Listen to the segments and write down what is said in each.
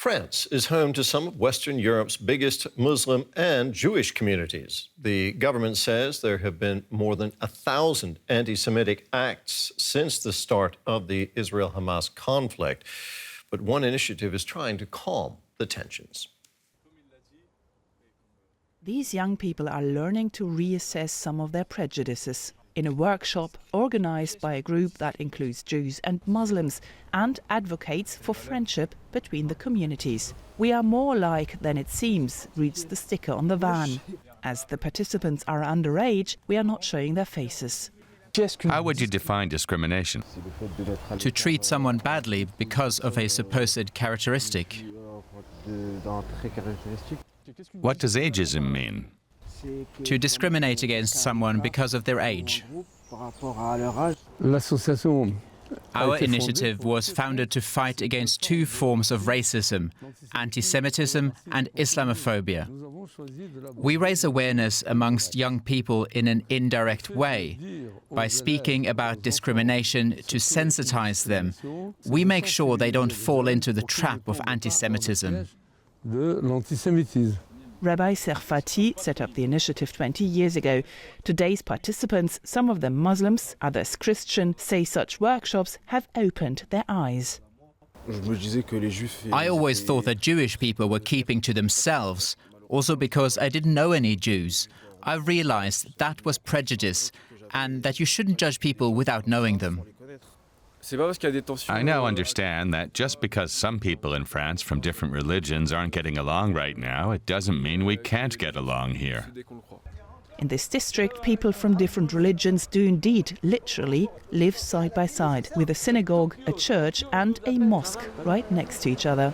France is home to some of Western Europe's biggest Muslim and Jewish communities. The government says there have been more than 1,000 anti-Semitic acts since the start of the Israel-Hamas conflict. But one initiative is trying to calm the tensions. These young people are learning to reassess some of their prejudices in a workshop organised by a group that includes Jews and Muslims and advocates for friendship between the communities. "We are more alike than it seems," reads the sticker on the van. As the participants are underage, we are not showing their faces. How would you define discrimination? To treat someone badly because of a supposed characteristic. What does ageism mean? To discriminate against someone because of their age. Our initiative was founded to fight against two forms of racism, antisemitism and Islamophobia. We raise awareness amongst young people in an indirect way. By speaking about discrimination to sensitize them, we make sure they don't fall into the trap of antisemitism. Rabbi Serfati set up the initiative 20 years ago. Today's participants, some of them Muslims, others Christian, say such workshops have opened their eyes. I always thought that Jewish people were keeping to themselves, also because I didn't know any Jews. I realized that was prejudice and that you shouldn't judge people without knowing them. I now understand that just because some people in France from different religions aren't getting along right now, it doesn't mean we can't get along here. In this district, people from different religions do indeed, literally, live side by side, with a synagogue, a church and a mosque right next to each other.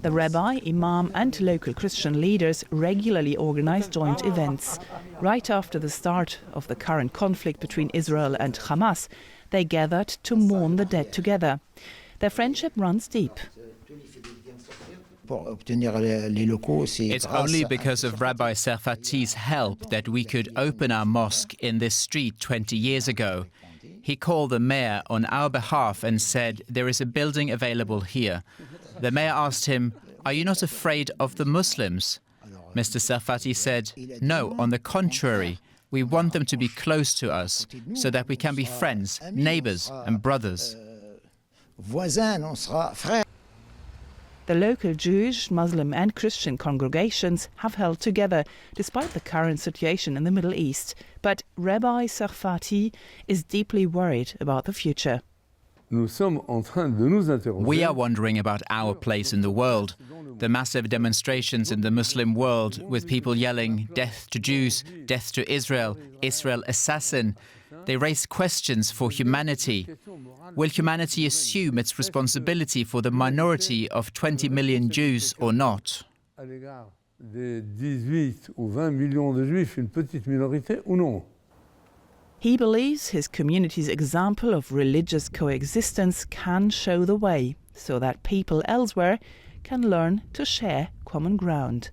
The rabbi, imam and local Christian leaders regularly organize joint events. Right after the start of the current conflict between Israel and Hamas, they gathered to mourn the dead together. Their friendship runs deep. It's only because of Rabbi Serfati's help that we could open our mosque in this street 20 years ago. He called the mayor on our behalf and said, "There is a building available here." The mayor asked him, "Are you not afraid of the Muslims?" Mr. Serfati said, "No, on the contrary, we want them to be close to us so that we can be friends, neighbors and brothers." The local Jewish, Muslim and Christian congregations have held together despite the current situation in the Middle East. But Rabbi Serfati is deeply worried about the future. We are wondering about our place in the world. The massive demonstrations in the Muslim world with people yelling, "Death to Jews, death to Israel, Israel assassin." They raise questions for humanity. Will humanity assume its responsibility for the minority of 20 million Jews or not? He believes his community's example of religious coexistence can show the way so that people elsewhere can learn to share common ground.